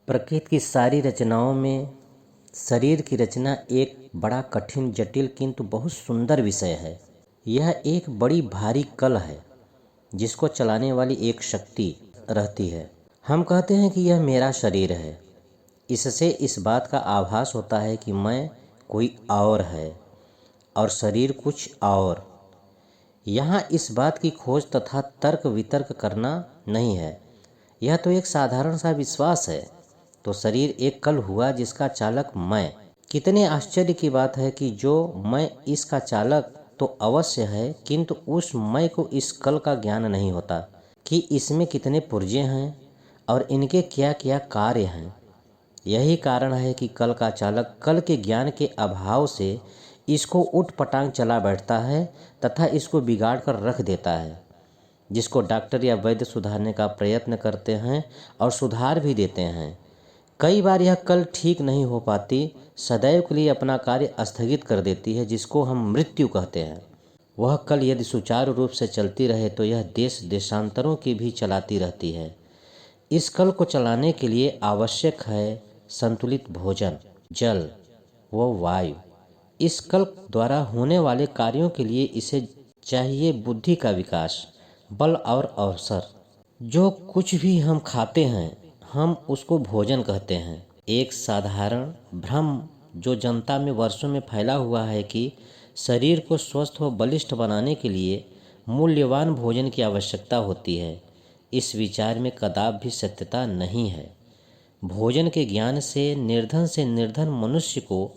प्रकृति की सारी रचनाओं में शरीर की रचना एक बड़ा कठिन, जटिल किंतु बहुत सुंदर विषय है। यह एक बड़ी भारी कल है जिसको चलाने वाली एक शक्ति रहती है। हम कहते हैं कि यह मेरा शरीर है। इससे इस बात का आभास होता है कि मैं कोई और है और शरीर कुछ और। यहाँ इस बात की खोज तथा तर्क वितर्क करना नहीं है, यह तो एक साधारण सा विश्वास है। तो शरीर एक कल हुआ जिसका चालक मैं। कितने आश्चर्य की बात है कि जो मैं इसका चालक तो अवश्य है, किंतु उस मैं को इस कल का ज्ञान नहीं होता कि इसमें कितने पुर्जे हैं और इनके क्या क्या कार्य हैं। यही कारण है कि कल का चालक कल के ज्ञान के अभाव से इसको उठ पटांग चला बैठता है तथा इसको बिगाड़ कर रख देता है। जिसको डॉक्टर या वैद्य सुधारने का प्रयत्न करते हैं और सुधार भी देते हैं, कई बार यह कल ठीक नहीं हो पाती, सदैव के लिए अपना कार्य स्थगित कर देती है, जिसको हम मृत्यु कहते हैं। वह कल यदि सुचारू रूप से चलती रहे तो यह देश देशांतरों की भी चलाती रहती है। इस कल को चलाने के लिए आवश्यक है संतुलित भोजन, जल व वायु। इस कल द्वारा होने वाले कार्यों के लिए इसे चाहिए बुद्धि का विकास, बल और अवसर। जो कुछ भी हम खाते हैं हम उसको भोजन कहते हैं। एक साधारण भ्रम जो जनता में वर्षों में फैला हुआ है कि शरीर को स्वस्थ व बलिष्ठ बनाने के लिए मूल्यवान भोजन की आवश्यकता होती है, इस विचार में कदापि भी सत्यता नहीं है। भोजन के ज्ञान से निर्धन मनुष्य को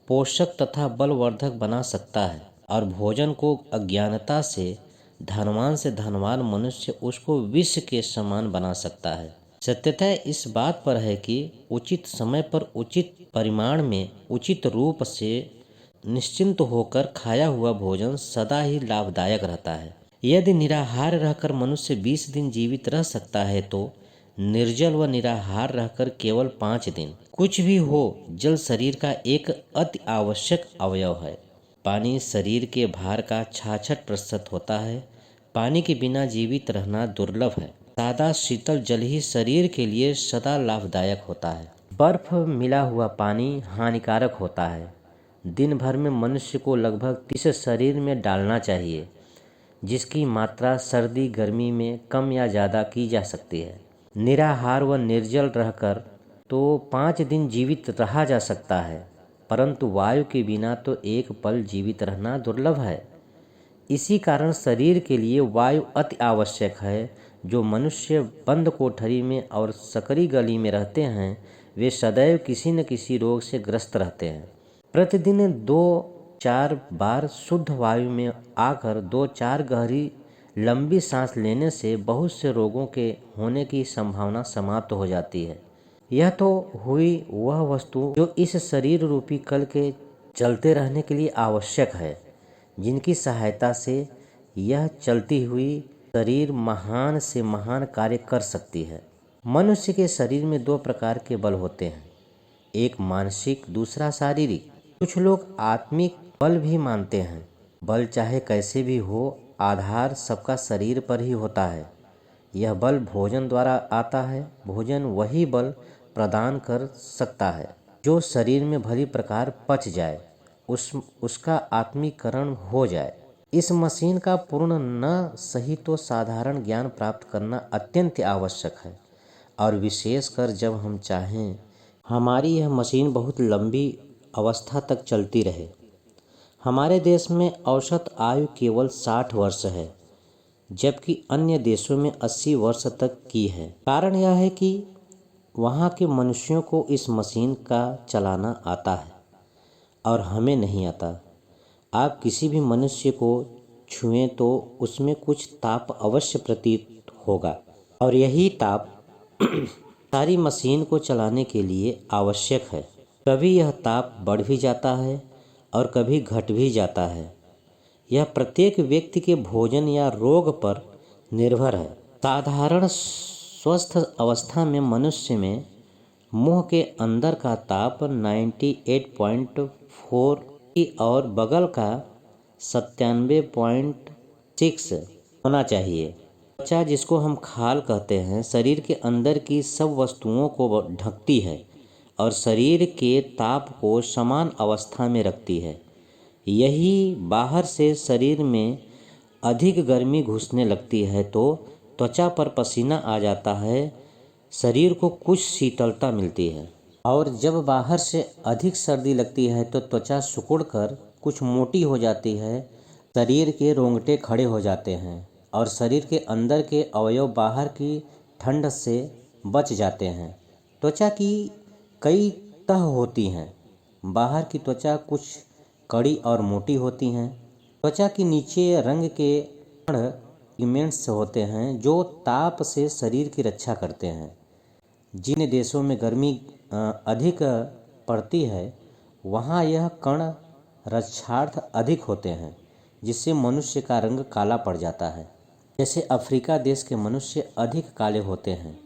पोषक तथा बलवर्धक बना सकता है और भोजन को अज्ञानता से धनवान मनुष्य उसको विष के समान बना सकता है। सत्यतः इस बात पर है कि उचित समय पर उचित परिमाण में उचित रूप से निश्चिंत होकर खाया हुआ भोजन सदा ही लाभदायक रहता है। यदि निराहार रहकर मनुष्य 20 दिन जीवित रह सकता है तो निर्जल व निराहार रहकर केवल 5 दिन। कुछ भी हो, जल शरीर का एक अति आवश्यक अवयव है। पानी शरीर के भार का 66% होता है। पानी के बिना जीवित रहना दुर्लभ है। सादा शीतल जल ही शरीर के लिए सदा लाभदायक होता है। बर्फ मिला हुआ पानी हानिकारक होता है। दिन भर में मनुष्य को लगभग 30 शरीर में डालना चाहिए, जिसकी मात्रा सर्दी गर्मी में कम या ज़्यादा की जा सकती है। निराहार व निर्जल रहकर तो 5 दिन जीवित रहा जा सकता है, परंतु वायु के बिना तो एक पल जीवित रहना दुर्लभ है। इसी कारण शरीर के लिए वायु अति आवश्यक है। जो मनुष्य बंद कोठरी में और सकरी गली में रहते हैं वे सदैव किसी न किसी रोग से ग्रस्त रहते हैं। प्रतिदिन 2-4 बार शुद्ध वायु में आकर 2-4 गहरी लंबी सांस लेने से बहुत से रोगों के होने की संभावना समाप्त हो जाती है। यह तो हुई वह वस्तु जो इस शरीर रूपी कल के चलते रहने के लिए आवश्यक है, जिनकी सहायता से यह चलती हुई शरीर महान से महान कार्य कर सकती है। मनुष्य के शरीर में 2 प्रकार के बल होते हैं, एक मानसिक, दूसरा शारीरिक। कुछ लोग आत्मिक बल भी मानते हैं। बल चाहे कैसे भी हो, आधार सबका शरीर पर ही होता है। यह बल भोजन द्वारा आता है। भोजन वही बल प्रदान कर सकता है जो शरीर में भली प्रकार पच जाए, उसका आत्मीकरण हो जाए। इस मशीन का पूर्ण न सही तो साधारण ज्ञान प्राप्त करना अत्यंत आवश्यक है, और विशेषकर जब हम चाहें हमारी यह मशीन बहुत लंबी अवस्था तक चलती रहे। हमारे देश में औसत आयु केवल 60 वर्ष है, जबकि अन्य देशों में 80 वर्ष तक की है। कारण यह है कि वहाँ के मनुष्यों को इस मशीन का चलाना आता है और हमें नहीं आता। आप किसी भी मनुष्य को छुएं तो उसमें कुछ ताप अवश्य प्रतीत होगा, और यही ताप सारी मशीन को चलाने के लिए आवश्यक है। कभी यह ताप बढ़ भी जाता है और कभी घट भी जाता है। यह प्रत्येक व्यक्ति के भोजन या रोग पर निर्भर है। साधारण स्वस्थ अवस्था में मनुष्य में मुंह के अंदर का ताप 98.4 और बगल का 97.6 होना चाहिए। त्वचा, जिसको हम खाल कहते हैं, शरीर के अंदर की सब वस्तुओं को ढकती है और शरीर के ताप को समान अवस्था में रखती है। यही बाहर से शरीर में अधिक गर्मी घुसने लगती है तो त्वचा पर पसीना आ जाता है, शरीर को कुछ शीतलता मिलती है। और जब बाहर से अधिक सर्दी लगती है तो त्वचा सिकुड़कर कुछ मोटी हो जाती है, शरीर के रोंगटे खड़े हो जाते हैं और शरीर के अंदर के अवयव बाहर की ठंड से बच जाते हैं। त्वचा की कई तह होती हैं। बाहर की त्वचा कुछ कड़ी और मोटी होती हैं। त्वचा के नीचे रंग के पिगमेंट्स होते हैं जो ताप से शरीर की रक्षा करते हैं। जिन देशों में गर्मी अधिक पड़ती है वहाँ यह कण रक्षार्थ अधिक होते हैं, जिससे मनुष्य का रंग काला पड़ जाता है। जैसे अफ्रीका देश के मनुष्य अधिक काले होते हैं।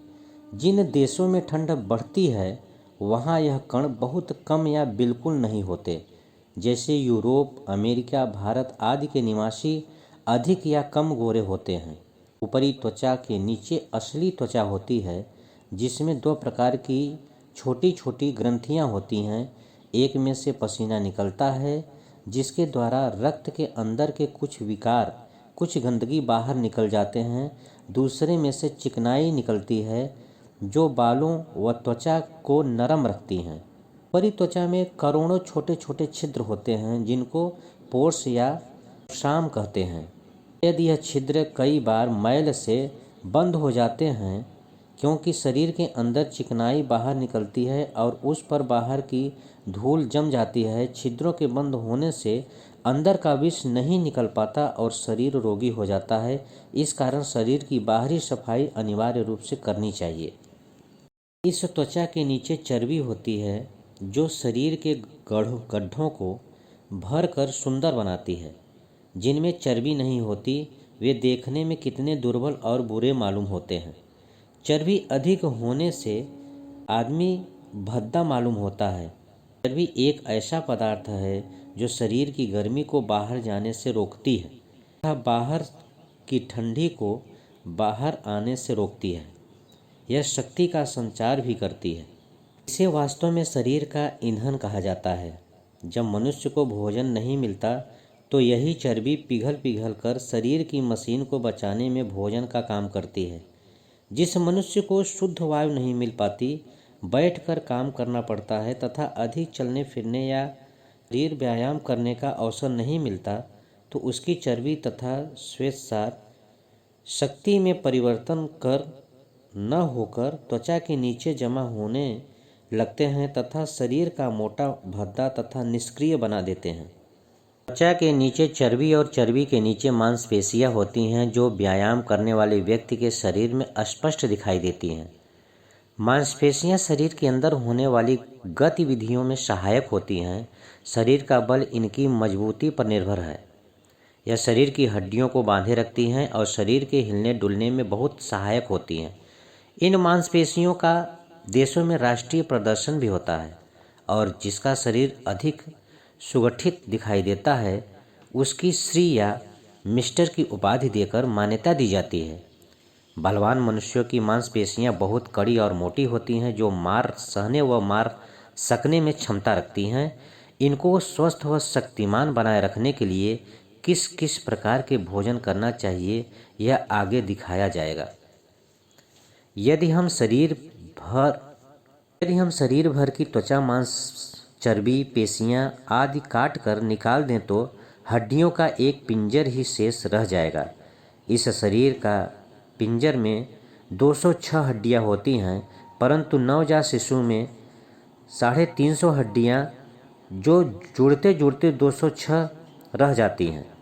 जिन देशों में ठंड बढ़ती है वहाँ यह कण बहुत कम या बिल्कुल नहीं होते। जैसे यूरोप, अमेरिका, भारत आदि के निवासी अधिक या कम गोरे होते हैं। ऊपरी त्वचा के नीचे असली त्वचा होती है, जिसमें दो प्रकार की छोटी छोटी ग्रंथियां होती हैं। एक में से पसीना निकलता है, जिसके द्वारा रक्त के अंदर के कुछ विकार, कुछ गंदगी बाहर निकल जाते हैं। दूसरे में से चिकनाई निकलती है, जो बालों व त्वचा को नरम रखती हैं। ऊपरी त्वचा में करोड़ों छोटे छोटे छिद्र होते हैं, जिनको पोर्स या शाम कहते हैं। यदि यह छिद्र कई बार मैल से बंद हो जाते हैं, क्योंकि शरीर के अंदर चिकनाई बाहर निकलती है और उस पर बाहर की धूल जम जाती है, छिद्रों के बंद होने से अंदर का विष नहीं निकल पाता और शरीर रोगी हो जाता है। इस कारण शरीर की बाहरी सफाई अनिवार्य रूप से करनी चाहिए। इस त्वचा के नीचे चर्बी होती है, जो शरीर के गड्ढों को भर कर सुंदर बनाती है। जिनमें चर्बी नहीं होती वे देखने में कितने दुर्बल और बुरे मालूम होते हैं। चर्बी अधिक होने से आदमी भद्दा मालूम होता है। चर्बी एक ऐसा पदार्थ है जो शरीर की गर्मी को बाहर जाने से रोकती है तथा बाहर की ठंडी को बाहर आने से रोकती है। यह शक्ति का संचार भी करती है। इसे वास्तव में शरीर का ईंधन कहा जाता है। जब मनुष्य को भोजन नहीं मिलता तो यही चर्बी पिघल कर शरीर की मशीन को बचाने में भोजन का काम करती है। जिस मनुष्य को शुद्ध वायु नहीं मिल पाती, बैठकर काम करना पड़ता है तथा अधिक चलने फिरने या शरीर व्यायाम करने का अवसर नहीं मिलता, तो उसकी चर्बी तथा श्वेतसार शक्ति में परिवर्तन कर न होकर त्वचा के नीचे जमा होने लगते हैं तथा शरीर का मोटा, भद्दा तथा निष्क्रिय बना देते हैं। त्वचा के नीचे चर्बी और चर्बी के नीचे मांसपेशियां होती हैं, जो व्यायाम करने वाले व्यक्ति के शरीर में स्पष्ट दिखाई देती हैं। मांसपेशियां शरीर के अंदर होने वाली गतिविधियों में सहायक होती हैं। शरीर का बल इनकी मजबूती पर निर्भर है। यह शरीर की हड्डियों को बांधे रखती हैं और शरीर के हिलने डुलने में बहुत सहायक होती हैं। इन मांसपेशियों का देशों में राष्ट्रीय प्रदर्शन भी होता है और जिसका शरीर अधिक सुगठित दिखाई देता है, उसकी श्री या मिस्टर की उपाधि देकर मान्यता दी जाती है। बलवान मनुष्यों की मांसपेशियां बहुत कड़ी और मोटी होती हैं, जो मार सहने व मार सकने में क्षमता रखती हैं। इनको स्वस्थ व शक्तिमान बनाए रखने के लिए किस किस प्रकार के भोजन करना चाहिए, यह आगे दिखाया जाएगा। यदि हम शरीर भर की त्वचा, मांस, चर्बी, पेशियां आदि काट कर निकाल दें तो हड्डियों का एक पिंजर ही शेष रह जाएगा। इस शरीर का पिंजर में 206 हड्डियां होती हैं, परंतु नवजात शिशु में 350 हड्डियां, जो जुड़ते जुड़ते 206 रह जाती हैं।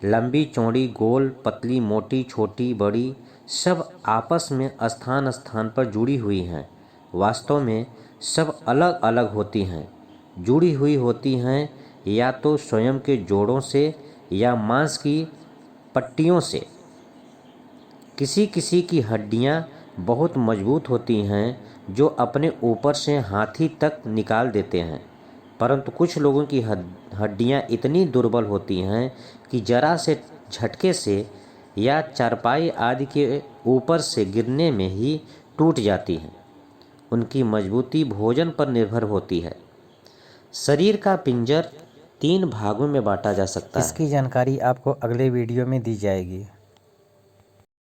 लंबी, चौड़ी, गोल, पतली, मोटी, छोटी, बड़ी, सब आपस में स्थान स्थान पर जुड़ी हुई हैं। वास्तव में सब अलग अलग होती हैं। जुड़ी हुई होती हैं या तो स्वयं के जोड़ों से या मांस की पट्टियों से। किसी किसी की हड्डियां बहुत मजबूत होती हैं, जो अपने ऊपर से हाथी तक निकाल देते हैं, परंतु कुछ लोगों की हड्डियां इतनी दुर्बल होती हैं कि जरा से झटके से या चारपाई आदि के ऊपर से गिरने में ही टूट जाती हैं। उनकी मजबूती भोजन पर निर्भर होती है। शरीर का पिंजर 3 भागों में बांटा जा सकता है। इसकी जानकारी आपको अगले वीडियो में दी जाएगी।